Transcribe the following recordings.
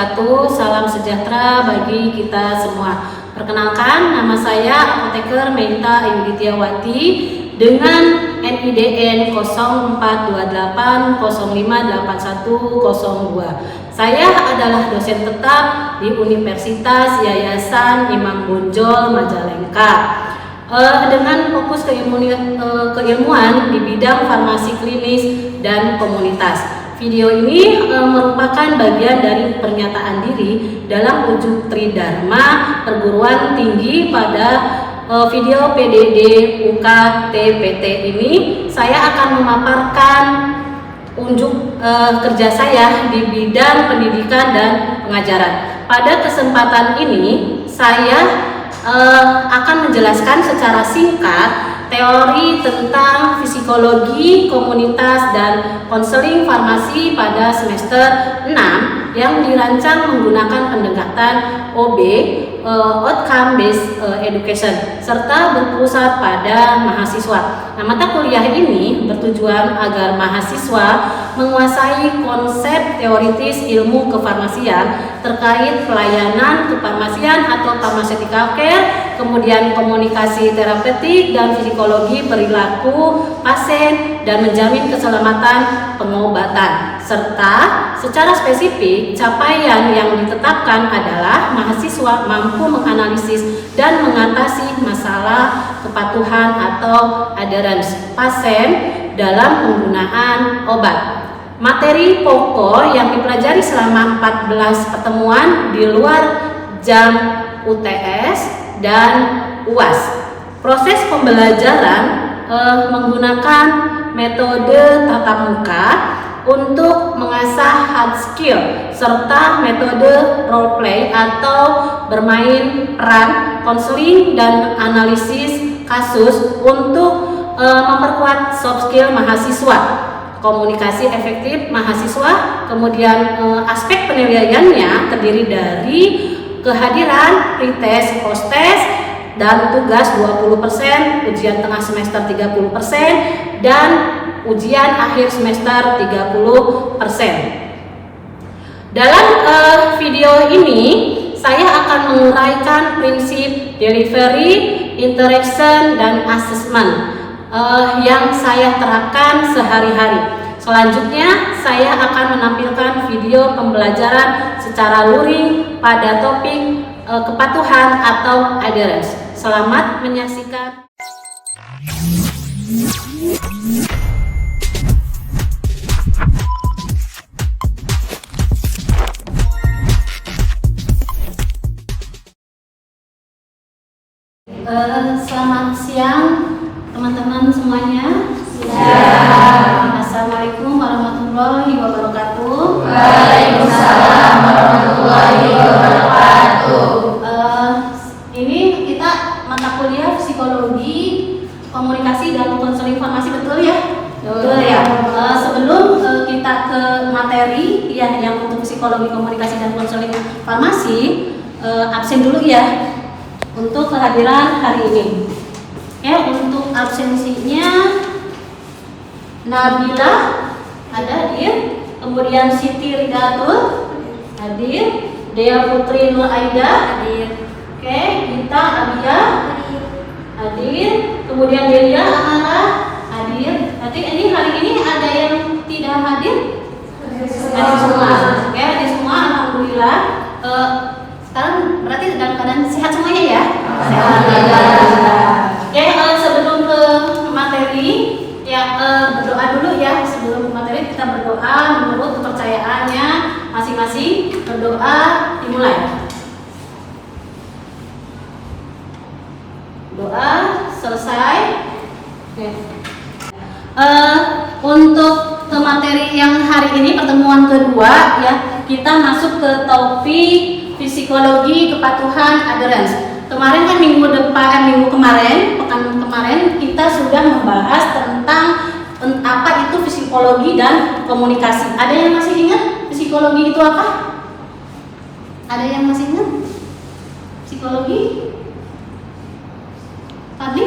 wabarakatuh. Salam sejahtera bagi kita semua. Perkenalkan, nama saya Apoteker Meita Ayudityawati dengan NIDN 0428058102. Saya adalah dosen tetap di Universitas Yayasan Imam Bonjol Majalengka dengan fokus keilmuan di bidang farmasi klinis dan komunitas. Video ini merupakan bagian dari pernyataan diri dalam Ujuk Tridharma Perguruan Tinggi. Pada video PDD UK TPT ini saya akan memaparkan unjuk kerja saya di bidang pendidikan dan pengajaran. Pada kesempatan ini saya akan menjelaskan secara singkat teori tentang psikologi komunitas dan konseling farmasi pada semester 6 yang dirancang menggunakan pendekatan OB, Outcome Based Education, serta berpusat pada mahasiswa. Nah, mata kuliah ini bertujuan agar mahasiswa menguasai konsep teoritis ilmu kefarmasian terkait pelayanan kefarmasian atau pharmaceutical care, kemudian komunikasi terapeutik dan psikologi perilaku pasien, dan menjamin keselamatan pengobatan. Serta secara spesifik, capaian yang ditetapkan adalah mahasiswa mampu menganalisis dan mengatasi masalah kepatuhan atau adherence pasien dalam penggunaan obat. Materi pokok yang dipelajari selama 14 pertemuan di luar jam UTS dan UAS. Proses pembelajaran menggunakan metode tatap muka untuk mengasah hard skill serta metode role play atau bermain peran, konseling dan analisis kasus untuk memperkuat soft skill mahasiswa, komunikasi efektif mahasiswa. Kemudian aspek penilaiannya terdiri dari kehadiran, pretest, post-test, dan tugas 20%, ujian tengah semester 30%, dan ujian akhir semester 30%. Dalam video ini saya akan menguraikan prinsip delivery, interaction, dan assessment yang saya terapkan sehari-hari. Selanjutnya saya akan menampilkan video pembelajaran secara luring pada topik kepatuhan atau adherence. Selamat menyaksikan. Selamat siang teman-teman semuanya. Assalamualaikum warahmatullahi wabarakatuh. Waalaikumsalam warahmatullahi wabarakatuh. Ini kita mata kuliah psikologi komunikasi dan konseling farmasi, betul ya? Betul ya. Sebelum kita ke materi ya yang untuk psikologi komunikasi dan konseling farmasi, absen dulu ya untuk kehadiran hari ini. Ya, untuk absensinya Nabila ada hadir, kemudian Siti Ridatul hadir, Dea Putri Nur Aida hadir, oke, Gita Abia hadir, kemudian Delia Amara hadir. Nanti ini hari ini ada yang tidak hadir? Hadir semua, oke, hadir semua, alhamdulillah. Sekarang berarti dalam keadaan sehat semuanya ya? Sehat. Oke, sebelum ke materi ya, berdoa dulu ya. Sebelum ke materi kita berdoa menurut kepercayaannya masing-masing. Berdoa dimulai. Doa selesai. Oke. Untuk ke materi yang hari ini pertemuan kedua ya, kita masuk ke topik psikologi kepatuhan adherence. Kemarin kan minggu kemarin, pekan kemarin kita sudah membahas tentang apa itu psikologi dan komunikasi. Ada yang masih ingat psikologi itu apa? Ada yang masih ingat psikologi? Tadi?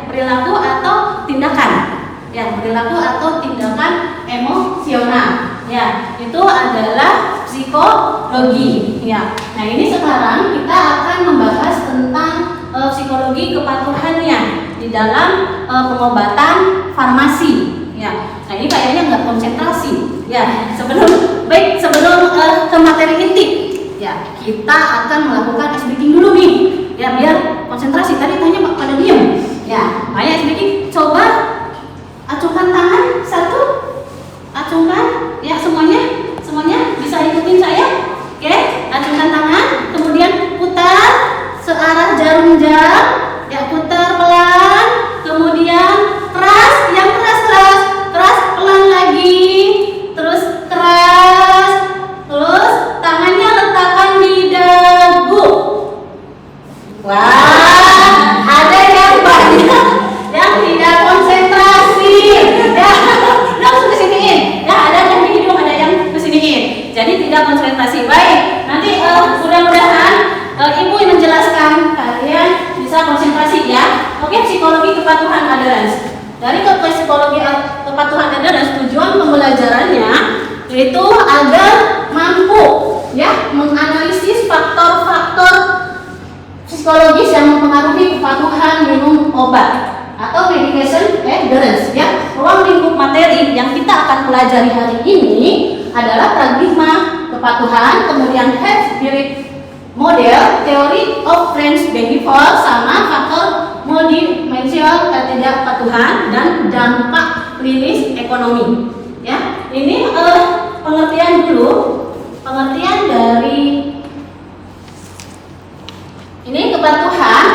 Perilaku atau tindakan. Ya, perilaku atau tindakan emosional. Ya, itu adalah psikologi. Ya. Nah, ini sekarang kita akan membahas tentang psikologi kepatuhannya di dalam pengobatan farmasi. Ya. Nah, ini kayaknya nggak konsentrasi. Ya, sebelum ke materi inti, ya kita akan melakukan ice breaking dulu nih. Ya, biar konsentrasi. Tadi tanya pada diam. Ya, makanya ice breaking. Coba acungkan tangan satu, acungkan. Ya, semuanya bisa ikutin saya. Oke, acungkan tangan, kemudian putar searah jarum jam. Ya, putar pelan, kemudian keras, yang keras, pelan lagi, terus keras, terus tangannya letakkan di dagu. Wah, ada yang banyak yang tidak konsentrasi. Ya, langsung kesiniin. Ya, ada yang di hidung, ada yang kesiniin. Jadi tidak konsentrasi. Baik, nanti mudah-mudahan ibu yang menjelaskan, kalian bisa konsentrasi ya. Oke, psikologi kepatuhan adherence. Dari psikologi kepatuhan adherence, tujuan pembelajarannya yaitu agar mampu ya menganalisis faktor-faktor psikologis yang mempengaruhi kepatuhan minum obat atau medication adherence. Ya, ruang lingkup materi yang kita akan pelajari hari ini adalah paradigma kepatuhan, kemudian head spirit model, theory of range behavior, sama faktor multidimensional ketidakpatuhan dan dampak klinis ekonomi. Ya, ini pengertian dulu, pengertian dari ini kepatuhan.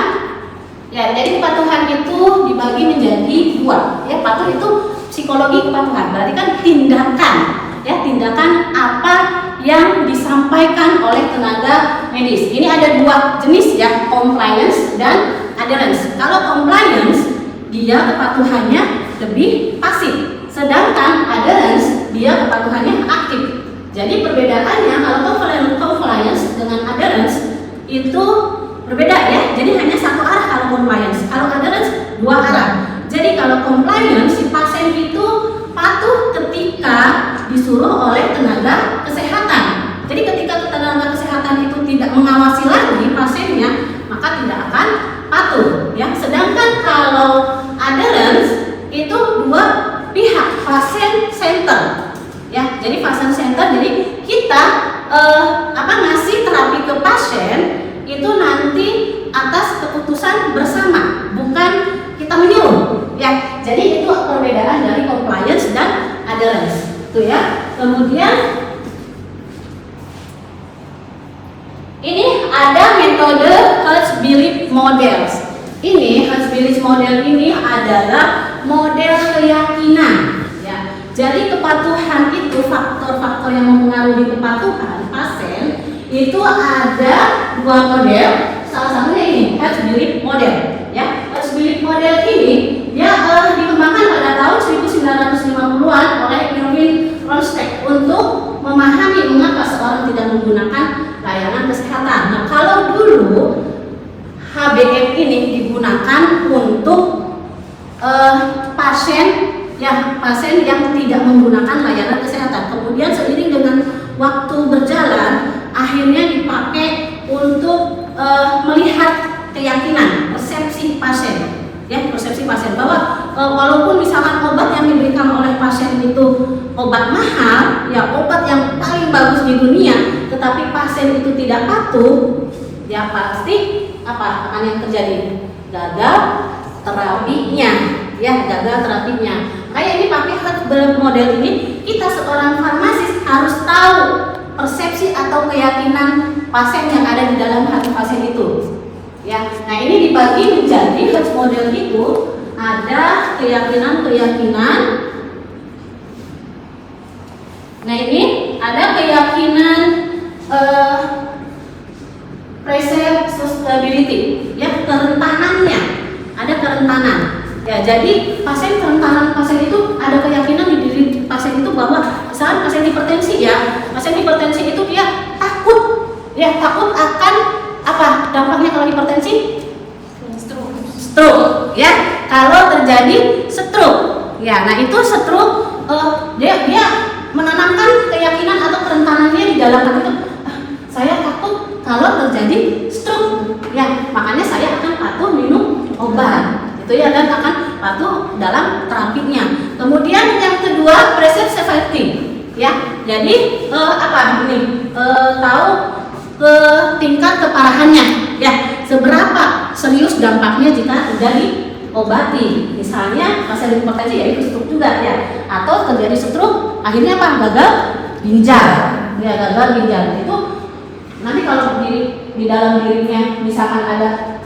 Ya, jadi kepatuhan itu dibagi menjadi dua. Ya, patuh itu psikologi kepatuhan. Berarti kan tindakan, ya tindakan apa yang disampaikan oleh tenaga medis. Ini ada dua jenis ya, compliance dan adherence. Kalau compliance dia kepatuhannya lebih pasif, sedangkan adherence dia kepatuhannya aktif. Jadi perbedaannya kalau compliance dengan adherence itu berbeda ya. Jadi hanya satu arah kalau compliance. Kalau adherence dua arah. Jadi kalau compliance si pasien itu patuh ketika disuruh oleh tenaga kesehatan. Jadi ketika tenaga kesehatan itu tidak mengawasi lagi pasiennya, maka tidak akan patuh ya. Sedangkan kalau adherence itu dua pihak, pasien center ya. Jadi pasien center, jadi kita ngasih terapi ke pasien itu nanti atas keputusan bersama, bukan kita menyuruh ya. Jadi itu perbedaan dari compliance dan adherence itu ya. Kemudian ini ada metode Hertz-Belief Models. Ini Hertz-Belief Model ini adalah model keyakinan ya. Jadi kepatuhan itu, faktor-faktor yang mempengaruhi kepatuhan pasien itu ada dua model. Salah satunya ini Hertz-Belief Model ya. Hertz-Belief Model ini dia dikembangkan pada tahun 1950-an oleh Irving Ronstadt untuk memahami mengapa seorang tidak menggunakan layanan kesehatan. Nah, kalau dulu HBM ini digunakan untuk pasien yang tidak menggunakan layanan kesehatan. Kemudian seiring dengan waktu berjalan, akhirnya dipakai untuk melihat keyakinan, persepsi pasien. Ya, persepsi pasien bahwa walaupun misalkan obat yang diberikan oleh pasien itu obat mahal, ya obat yang paling bagus di dunia, tetapi pasien itu tidak patuh, ya pasti apa akan yang terjadi? Gagal terapinya, ya gagal terapinya. Kayak ini pakai Hertz-Belief Model ini, kita seorang farmasis harus tahu persepsi atau keyakinan pasien yang ada di dalam hati pasien itu. Ya, nah ini dibagi menjadi Hertz Model itu ada keyakinan-keyakinan. Nah ini ada keyakinan susceptibility, ya kerentanannya, ada kerentanan. Ya, jadi kerentanan pasien itu ada keyakinan di diri pasien itu bahwa misalnya pasien hipertensi ya, pasien hipertensi itu dia takut akan apa dampaknya kalau hipertensi? Stroke ya. Kalau terjadi stroke ya, nah itu stroke dia menanamkan keyakinan atau kerentanannya di dalam hati itu. Saya takut kalau terjadi stroke, ya makanya saya akan patuh minum obat, itu ya, dan akan patuh dalam terapinya. Kemudian yang kedua, perceived severity, ya. Jadi apa ini? Tahu ke tingkat keparahannya, ya. Seberapa serius dampaknya jika sudah diobati. Misalnya masalah hipertensi, ya itu stroke juga, ya. Atau terjadi stroke, akhirnya apa? Gagal ginjal, ya, gagal ginjal itu. Nanti kalau di dalam dirinya misalkan ada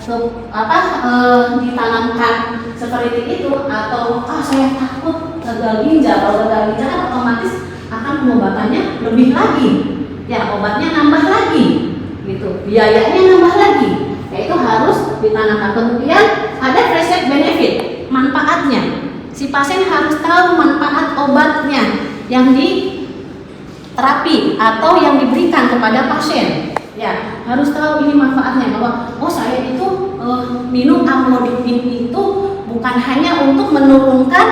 ditanamkan seperti itu, atau saya takut gagal ginjal. Kalau gagal ginjal kan otomatis akan pengobatannya lebih lagi, ya, obatnya nambah lagi, gitu, biayanya nambah lagi, yaitu harus ditanamkan. Kemudian ada risk benefit, manfaatnya. Si pasien harus tahu manfaat obatnya yang terapi atau yang diberikan kepada pasien, ya, harus tahu ini manfaatnya, bahwa saya itu minum amlodipin itu bukan hanya untuk menurunkan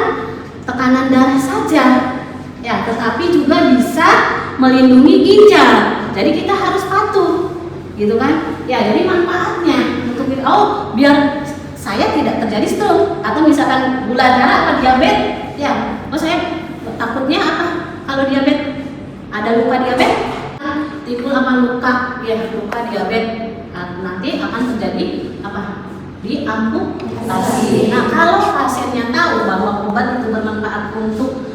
tekanan darah saja, ya, tetapi juga bisa melindungi ginjal. Jadi kita harus patuh, gitu kan, ya. Jadi manfaatnya untuk biar saya tidak terjadi stroke, atau misalkan gula darah atau diabetes, ya, saya takutnya apa kalau diabetes? Ada luka diabetes, timbul luka, ya, luka diabetes, nanti akan terjadi diamputasi. Nah, kalau pasiennya tahu bahwa obat itu bermanfaat untuk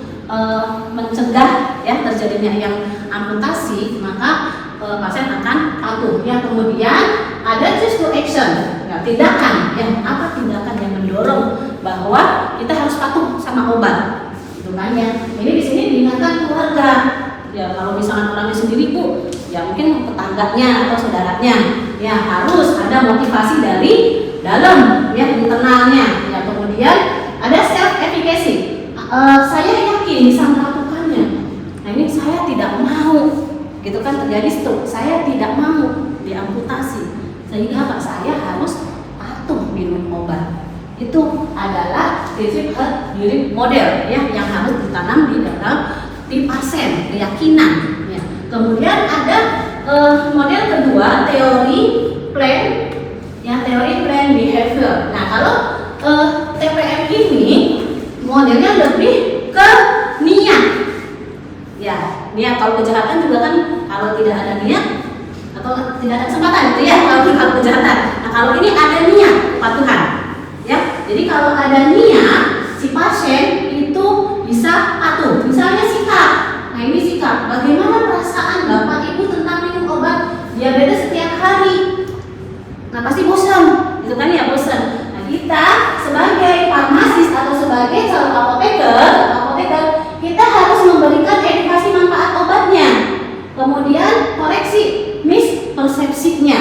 mencegah, ya, terjadinya yang amputasi, maka pasien akan patuh, ya. Kemudian ada choose to action, ya, tindakan, ya, apa tindakan yang mendorong bahwa kita harus patuh sama obat, gitu kan, ya. Ini di sini diingatkan keluarga. Ya, kalau misalnya orangnya sendiri, Bu, ya mungkin tetangganya atau saudaranya, ya, harus ada motivasi dari dalam, ya, internalnya, ya. Kemudian ada self efficacy, saya yakin bisa melakukannya. Nah, ini saya tidak mau, gitu kan, terjadi stroke, saya tidak mau diamputasi, sehingga saya harus patuh minum obat. Itu adalah prinsip herd urine model, ya, yang harus ditanam di dalam pasien, keyakinan, ya. Kemudian ada model kedua, teori plan, ya, teori plan behavior. Nah, kalau TPM ini modelnya lebih ke niat, ya, niat. Kalau kejahatan juga kan kalau tidak ada niat atau tidak ada kesempatan, itu ya, kalau kejahatan. Nah, kalau ini ada niat kepatuhan, ya. Jadi kalau ada niat, si pasien itu bisa patuh. Misalnya sikap. Nah, ini sikap. Bagaimana perasaan Bapak Ibu tentang minum obat diabetes setiap hari? Nah, pasti bosan, gitu kan, ya, bosan. Nah, kita sebagai farmasis atau sebagai calon apoteker, kita harus memberikan edukasi manfaat obatnya. Kemudian koreksi mispersepsinya.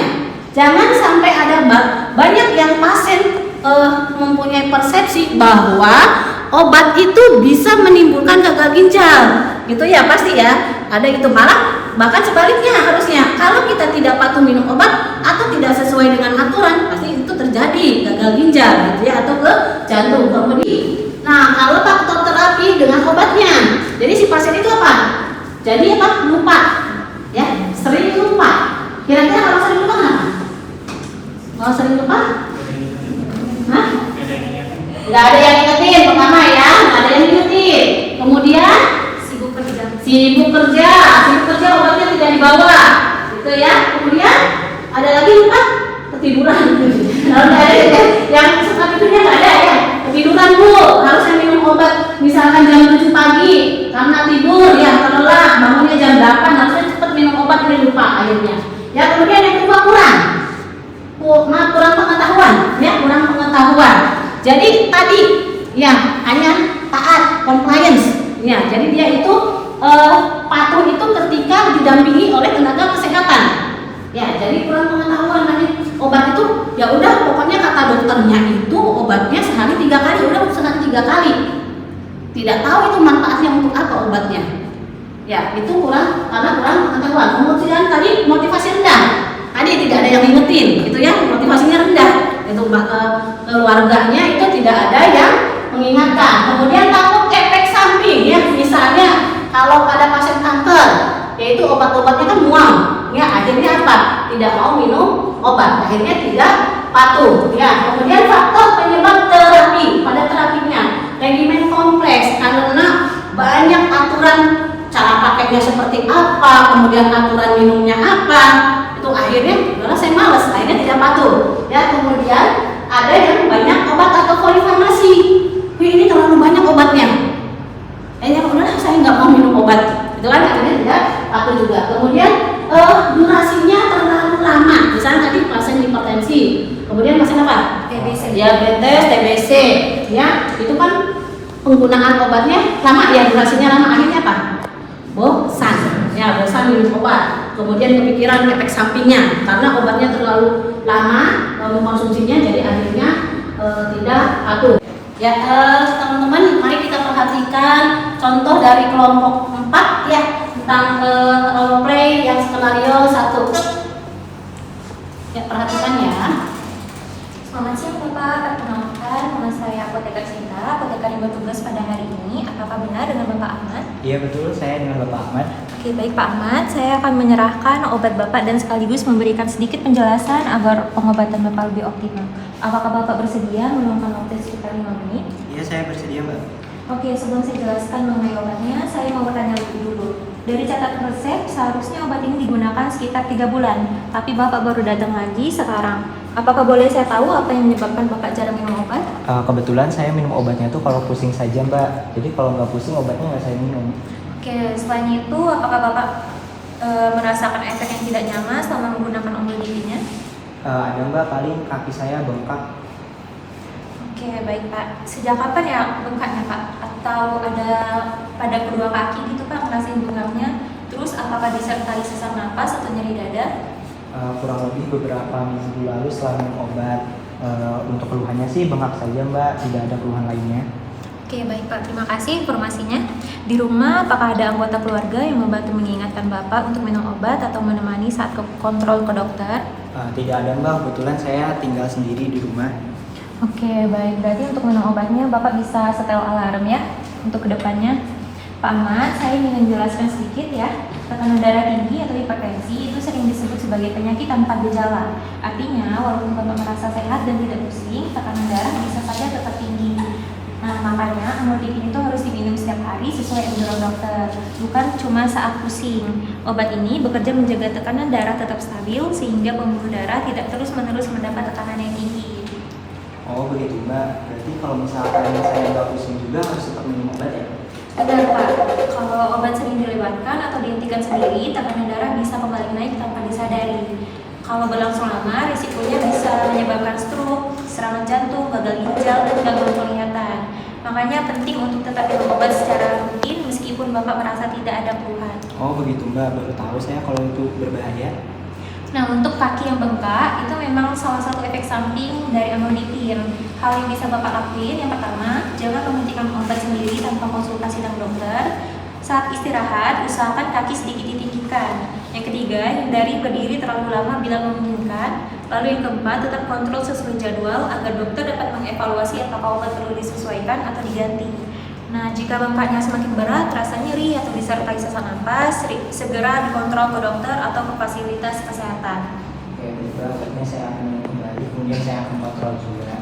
Jangan sampai ada banyak yang pasien mempunyai persepsi bahwa obat itu bisa menimbulkan gagal ginjal, gitu ya, pasti ya, ada itu. Malah bahkan sebaliknya harusnya, kalau kita tidak patuh minum obat atau tidak sesuai dengan aturan, pasti itu terjadi gagal ginjal, gitu ya, atau ke jantung. Kemudian, nah, kalau faktor terapi dengan obatnya, jadi si pasien itu apa? Jadi apa? Lupa, ya, sering lupa. Kira-kira kalau sering lupa kenapa? Kalau sering lupa? Hah? Nggak ada yang ingetin, pertama, ya, nggak ada yang ingetin. Kemudian sibuk kerja, obatnya tidak dibawa, gitu ya. Kemudian ada lagi lupa ketiduran. Kalau nggak ada yang suka tidurnya, nggak ada, ya, ketiduran, Bu, harusnya minum obat misalkan jam 7 pagi karena tidur, ya, terlelap, bangunnya jam 8, harusnya cepat minum obat, ini lupa akhirnya. Ya, kemudian yang kedua kurang pengetahuan, ya, kurang pengetahuan. Jadi tadi, ya, hanya taat, compliance, ya. Jadi dia itu patuh itu ketika didampingi oleh tenaga kesehatan, ya. Jadi kurang pengetahuan, nanti obat itu, ya udah, pokoknya kata dokternya itu obatnya sehari 3 kali, udah sehari 3 kali. Tidak tahu itu manfaatnya untuk apa obatnya, ya. Itu karena kurang pengetahuan. Kemudian tadi motivasi rendah. Tadi tidak ada yang ingetin, gitu ya, motivasinya rendah. Itu keluarganya itu tidak ada yang mengingatkan. Kemudian takut efek samping, ya, Kalau pada pasien kanker, yaitu obat-obatnya kan mual, ya akhirnya apa? Tidak mau minum obat, akhirnya tidak patuh. Ya, kemudian faktor penyebab terapi pada terapinya regimen kompleks karena banyak aturan cara pakainya seperti apa, kemudian aturan minumnya apa, itu akhirnya malah saya malas, akhirnya tidak patuh. Ya, kemudian ada yang banyak obat atau polifarmasi. Wih, ini terlalu banyak obatnya. Akhirnya udah saya nggak mau minum obat. Itu kan akhirnya tidak patuh juga. Kemudian durasinya terlalu lama. Misalnya tadi pasien hipertensi, kemudian pasien apa? TBC. Diabetes, TBC. Ya, itu kan penggunaan obatnya lama ya, durasinya lama, akhirnya apa? Bosan. Ya, bosan minum obat. Kemudian kepikiran efek sampingnya karena obatnya terlalu lama mengkonsumsinya, jadi akhirnya tidak patuh. Ya, teman-teman, mari kita perhatikan contoh dari kelompok 4 ya tentang role play yang skenario 1. Ya, perhatikan ya. Selamat siang Bapak, perkenalkan nama saya Apoteker Sinta, apoteker yang bertugas pada hari ini. Apakah benar dengan Bapak Ahmad? Iya betul, saya dengan Bapak Ahmad. Oke, baik Pak Ahmad, saya akan menyerahkan obat Bapak dan sekaligus memberikan sedikit penjelasan agar pengobatan Bapak lebih optimal. Apakah Bapak bersedia meluangkan waktu sekitar 5 menit? Iya, saya bersedia, Mbak. Oke, sebelum saya jelaskan mengenai obatnya, saya mau bertanya lebih dulu. Dari catatan resep, seharusnya obat ini digunakan sekitar 3 bulan, tapi Bapak baru datang lagi sekarang. Apakah boleh saya tahu apa yang menyebabkan Bapak jarang minum obat? Kebetulan saya minum obatnya tuh kalau pusing saja, Mbak. Jadi kalau nggak pusing obatnya nggak saya minum. Oke, selain itu, apakah Bapak merasakan efek yang tidak nyaman selama menggunakan omnidipinnya? Ada, Mbak, paling kaki saya bengkak. Oke, baik Pak. Sejak kapan ya bengkaknya Pak? Atau ada pada kedua kaki gitu Pak ngerasain bengkaknya? Terus apakah disertai sesak napas atau nyeri dada? Kurang lebih beberapa minggu lalu setelah minum obat. Untuk keluhannya sih bengkak saja, Mbak. Tidak ada keluhan lainnya. Oke, baik Pak. Terima kasih informasinya. Di rumah, apakah ada anggota keluarga yang membantu mengingatkan Bapak untuk minum obat atau menemani saat kontrol ke dokter? Tidak ada, Mbak. Kebetulan saya tinggal sendiri di rumah. Oke, baik. Berarti untuk minum obatnya Bapak bisa setel alarm ya untuk kedepannya. Pak Ahmad, saya ingin menjelaskan sedikit ya. Tekanan darah tinggi atau hipertensi itu sering disebut sebagai penyakit tanpa gejala. Artinya, walaupun Bapak merasa sehat dan tidak pusing, tekanan darah bisa saja tetap tinggi. Nah, makanya amlodipin itu harus diminum setiap hari sesuai anjuran dokter, bukan cuma saat pusing. Obat ini bekerja menjaga tekanan darah tetap stabil sehingga pembuluh darah tidak terus-menerus mendapat tekanan yang tinggi. Oh, begitu, Mbak. Berarti kalau misalkan saya nggak pusing juga harus tetap minum obat ya? Benar Pak, kalau obat sering dilewatkan atau dihentikan sendiri, tekanan darah bisa kembali naik tanpa disadari. Kalau berlangsung lama, risikonya bisa menyebabkan stroke, serangan jantung, gagal ginjal, dan gangguan penglihatan. Makanya penting untuk tetap minum obat secara rutin meskipun Bapak merasa tidak ada keluhan. Oh, begitu, Mbak. Baru tahu saya kalau itu berbahaya. Nah, untuk kaki yang bengkak itu memang salah satu efek samping dari amlodipin. Hal yang bisa Bapak lakuin yang pertama, jangan menghentikan obat sendiri tanpa konsultasi dengan dokter. Saat istirahat, usahakan kaki sedikit ditinggikan. Yang ketiga, hindari berdiri terlalu lama bila memungkinkan. Lalu yang keempat, tetap kontrol sesuai jadwal agar dokter dapat mengevaluasi apakah obat perlu disesuaikan atau diganti. Nah, jika bengkaknya semakin berat, rasa nyeri atau disertai sesak napas, segera dikontrol ke dokter atau ke fasilitas kesehatan. Oke, berarti saya akan kembali, kemudian saya akan kontrol juga.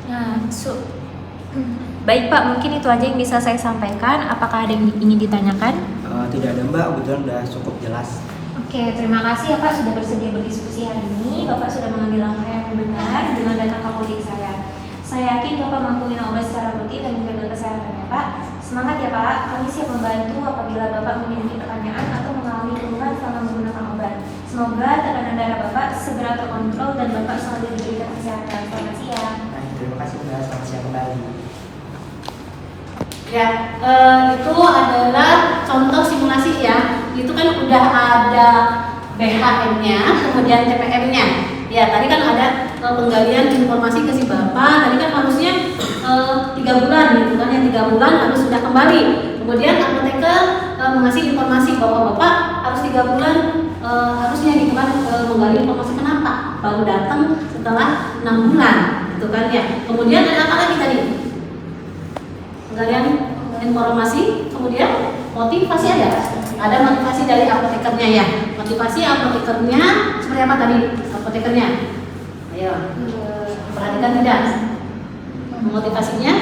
Nah, baik Pak, mungkin itu aja yang bisa saya sampaikan. Apakah ada yang ingin ditanyakan? Tidak ada, Mbak, kebetulan sudah cukup jelas. Oke, terima kasih ya Pak sudah bersedia berdiskusi hari ini. Bapak sudah mengambil langkah yang benar dengan datang ke klinik saya. Saya yakin Bapak mampu minum obat secara rutin dan menjaga kesehatannya Pak. Semangat ya Pak, kami siap membantu apabila Bapak memiliki pertanyaan atau mengalami keluhan selama menggunakan obat. Semoga tekanan darah Bapak segera terkontrol dan Bapak selalu diberikan kesehatan. Selamat siang. Baik, terima kasih, Mbak. Selamat siang kembali. Ya, itu adalah contoh simulasi ya. Itu kan udah ada BHM-nya, kemudian TPM-nya. Ya, tadi kan ada penggalian informasi ke si Bapak. Tadi kan harusnya 3 bulan gitu kan, yang 3 bulan harus sudah kembali. Kemudian apoteker mengasih informasi bahwa Bapak harus 3 bulan harusnya gitu kan menggali informasi kenapa baru datang setelah 6 bulan gitu kan ya. Kemudian ada apa lagi tadi? Penggalian informasi, kemudian Motivasi ada motivasi dari apotekernya ya. Motivasi apotekernya seperti apa tadi apotekernya? Ayo, perhatikan tidak? Motivasinya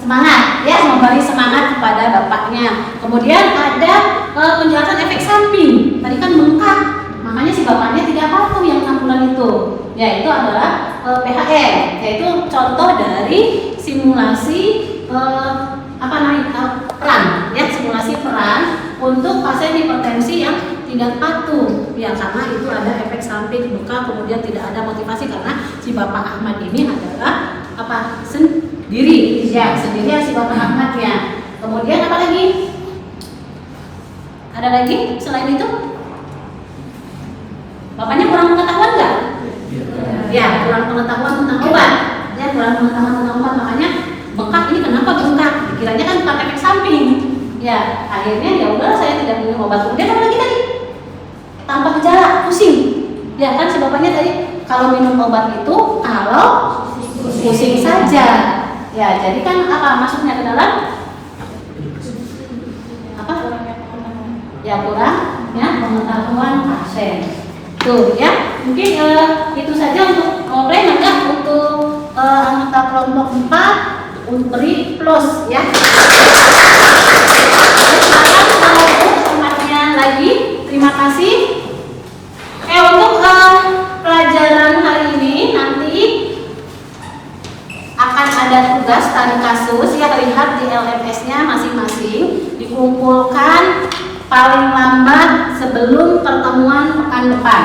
semangat, ya, memberi semangat kepada bapaknya. Kemudian ada penjelasan efek samping. Tadi kan bengkak, makanya si bapaknya tidak patuh yang 6 bulan itu. Ya, itu adalah PHN, yaitu contoh dari simulasi peran, ya, simulasi peran untuk pasien hipertensi yang tidak patuh, ya, karena itu ada efek samping bengkak, kemudian tidak ada motivasi karena si Bapak Ahmad ini adalah sendiri, ya, sendirian si Bapak Ahmad ya. Kemudian apa lagi? Ada lagi selain itu? Bapaknya kurang pengetahuan nggak? Ya, kurang pengetahuan tentang obat. Ya, kurang pengetahuan tentang obat, makanya bengkak ini kenapa bengkak? Dikiranya kan bukan efek samping. Ya, akhirnya ya udah saya tidak minum obat. Kemudian apa lagi tadi? Tanpa gejala, pusing. Ya kan si bapaknya tadi kalau minum obat itu kalau pusing saja. Ya, jadi kan apa masuknya ke dalam? Apa? Ya kurang ya pengetahuan pasien. Tuh ya, mungkin itu saja untuk ngobrol enggak untuk anggota kelompok 4 untuk beri plus ya. Terima kasih. Untuk pelajaran hari ini nanti akan ada tugas tadi kasus ya, lihat di LMS-nya masing-masing, dikumpulkan paling lambat sebelum pertemuan pekan depan.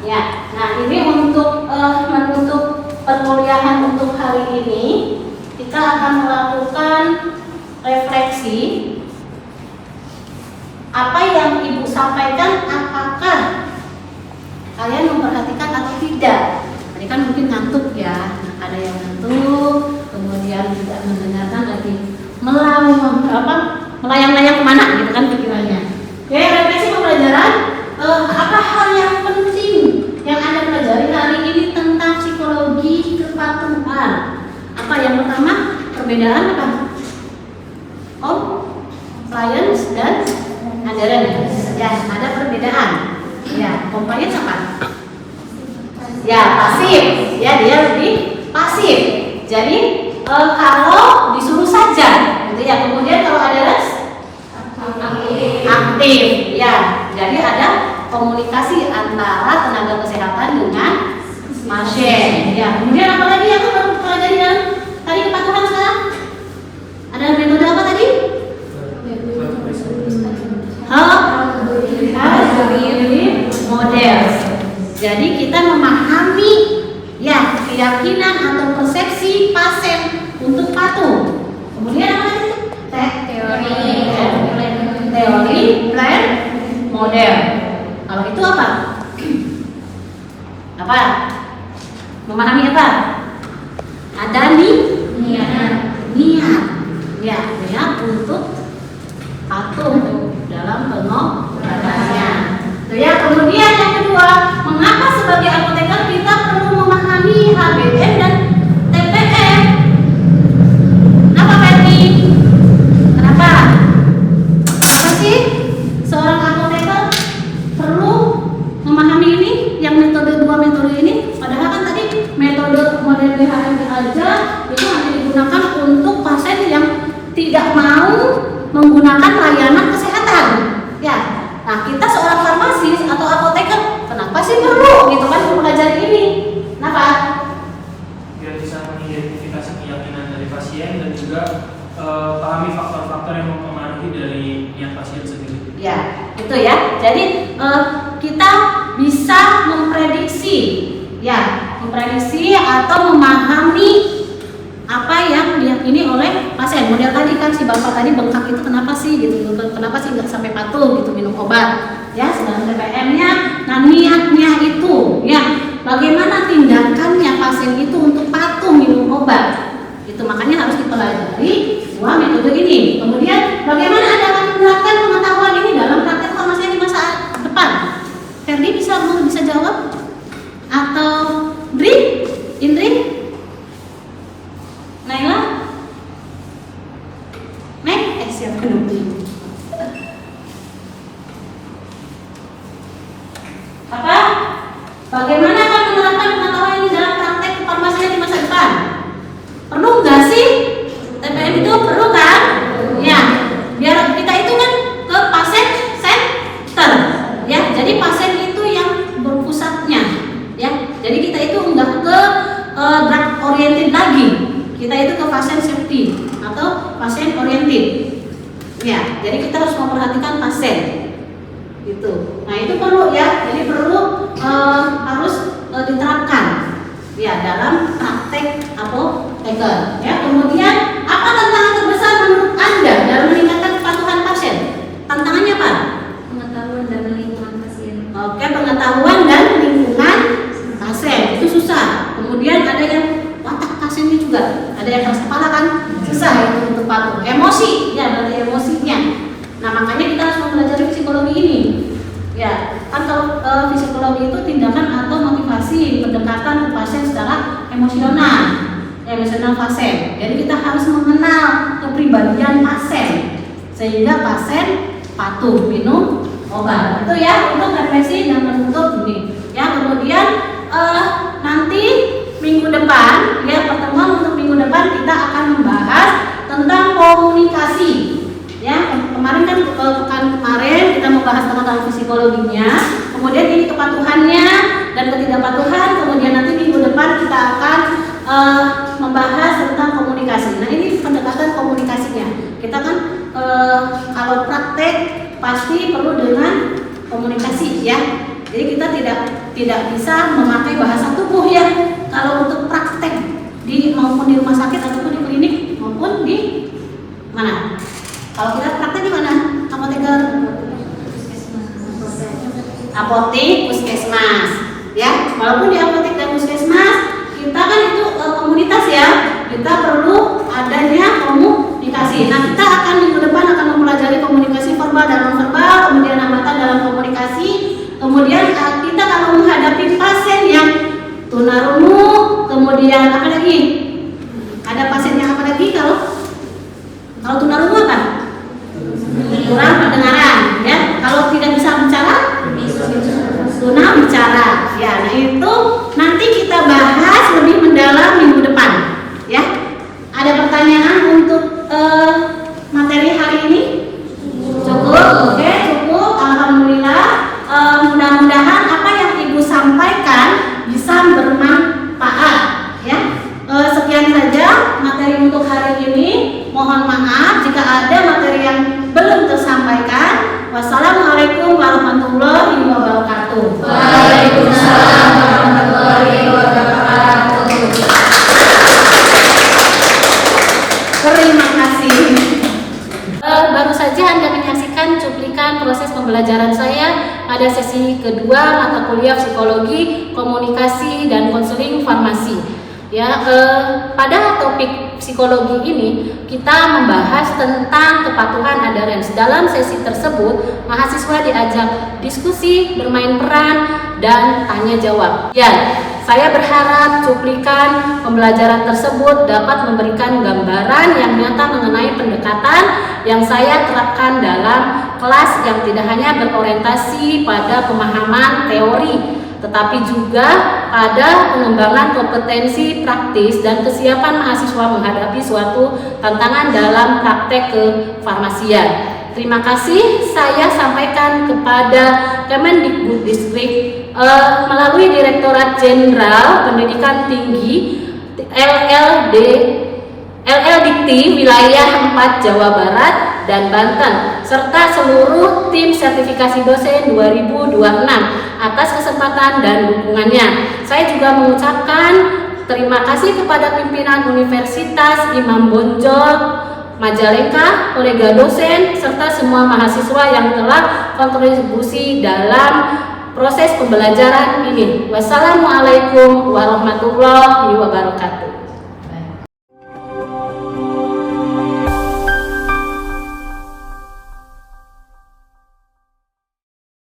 Ya, nah ini untuk menutup perkuliahan untuk hari ini, kita akan melakukan refleksi. Apa yang Ibu sampaikan, apakah kalian memperhatikan atau tidak? Tadi kan mungkin ngantuk ya, ada yang ngantuk, kemudian tidak mendengarkan lagi, melayang-layang kemana gitu kan pikirannya. Oke, refleksi pembelajaran. Apa hal yang penting yang Anda pelajari hari ini tentang psikologi kepatuhan? Apa yang pertama? Perbedaan apa? Compliance dan adherence. Ya, ada perbedaan. Ya, compliance apa? Ya, pasif. Ya, dia lebih pasif. Jadi kalau disuruh saja, gitu ya. Kemudian kalau adherence aktif. Ya, jadi ada komunikasi antara tenaga kesehatan dengan pasien. Ya, kemudian apa lagi yang perlu pelajari dalam tadi kepatuhan sekarang? Ada metode apa tadi? Model. Jadi kita memahami ya keyakinan atau persepsi pasien untuk patuh. Kemudian apa lagi? Teori, plan, model. Kalau itu apa? Apa? Memahami apa? Ada niat. Ya, niat untuk patuh dalam pengobatannya. Tuh ya, kemudian yang kedua, mengapa sebagai apoteker kita perlu memahami HBM dan TPM? Kenapa Ferdi? Kenapa? Kenapa sih seorang apoteker perlu memahami ini, yang dua metode ini? Padahal kan tadi metode model BHM aja itu hanya digunakan untuk pasien yang tidak mau menggunakan layanan kesehatan. Ya, nah kita seorang farmasis atau apoteker, kenapa sih perlu gitu kan mempelajari ini? Kenapa? Biar bisa mengidentifikasi keyakinan dari pasien dan juga pahami faktor-faktor yang mempengaruhi dari niat pasien sendiri. Ya, itu ya. Jadi kita bisa memprediksi, ya, memprediksi atau memahami apa yang diyakini oleh pasien. Model tadi kan si bapak tadi bengkak itu kenapa sih gitu, kenapa sih nggak sampai patuh gitu minum obat, ya. Sedangkan TPM-nya, nah niatnya itu, ya, bagaimana tindakannya pasien itu untuk patuh minum obat, itu makanya harus dipelajari dua metode ini. Kemudian bagaimana Anda akan menerapkan pengetahuan ini dalam praktek farmasi di masa depan? Ferdi bisa jawab atau Indri? Naila? itu perlu ya, jadi perlu harus diterapkan ya dalam praktek apoteker. Ya, kemudian apa tantangan terbesar menurut Anda dalam meningkatkan kepatuhan pasien? Tantangannya apa? Pengetahuan dan lingkungan pasien. Oke, pengetahuan dan lingkungan pasien itu susah. Kemudian ada yang watak pasiennya juga, ada yang keras kepala kan, susah itu untuk patuh. Emosi, ya dari emosinya. Nah makanya kita harus mempelajari psikologi ini. Ya, kan kalau psikologi itu tindakan atau motivasi pendekatan ke pasien secara emosional pasien. Jadi kita harus mengenal kepribadian pasien sehingga pasien patuh minum obat. Itu ya untuk refleksi dan menutup ini. Ya, kemudian nanti minggu depan ya, pertemuan untuk minggu depan kita akan membahas tentang komunikasi. Ya, kemarin kan pekan kemarin kita membahas tentang psikologinya, kemudian ini kepatuhannya dan ketidakpatuhan, kemudian nanti minggu depan kita akan membahas tentang komunikasi. Nah, ini pendekatan komunikasinya. Kita kan kalau praktek pasti perlu dengan komunikasi ya. Jadi kita tidak bisa memakai bahasa tubuh ya. Kalau untuk praktek maupun di rumah sakit ataupun di klinik maupun di mana? Kalau kita praktek di mana? Apotek, puskesmas. Ya, walaupun di apotek dan puskesmas kita kan itu komunitas ya. Kita perlu adanya komunikasi. Nah, kita akan minggu depan akan mempelajari komunikasi verbal dan nonverbal, kemudian hambatan dalam komunikasi. Kemudian kita kalau menghadapi pasien yang tunarungu, kemudian apa lagi? Ada pasien yang apa lagi kalau tunarungu apa? Kurang pendengaran, ya. Kalau tidak bisa bicara, tuna bicara. Ya, nah itu nanti kita bahas lebih mendalam minggu depan, ya. Ada pertanyaan untuk materi hari ini? Cukup, oke, cukup. Alhamdulillah. Mudah-mudahan apa yang Ibu sampaikan bisa bermanfaat, ya. Sekian saja materi untuk hari ini. Mohon maaf jika ada materi yang belum tersampaikan. Wassalamualaikum warahmatullahi wabarakatuh. Waalaikumsalam warahmatullahi wabarakatuh. Terima kasih. Baru saja Anda menyaksikan cuplikan proses pembelajaran saya pada sesi kedua mata kuliah psikologi, komunikasi, dan konseling farmasi. Ya, pada topik psikologi ini kita membahas tentang kepatuhan adherence. Dalam sesi tersebut, mahasiswa diajak diskusi, bermain peran, dan tanya jawab. Ya, saya berharap cuplikan pembelajaran tersebut dapat memberikan gambaran yang nyata mengenai pendekatan yang saya terapkan dalam kelas yang tidak hanya berorientasi pada pemahaman teori, tetapi juga pada pengembangan kompetensi praktis dan kesiapan mahasiswa menghadapi suatu tantangan dalam praktek kefarmasian. Terima kasih saya sampaikan kepada Kemendikbudristek melalui Direktorat Jenderal Pendidikan Tinggi LLDikti Wilayah 4 Jawa Barat dan Banten, serta seluruh tim sertifikasi dosen 2026 atas kesempatan dan dukungannya. Saya juga mengucapkan terima kasih kepada pimpinan Universitas Imam Bonjol Majalengka, kolega dosen, serta semua mahasiswa yang telah kontribusi dalam proses pembelajaran ini. Wassalamualaikum warahmatullahi wabarakatuh.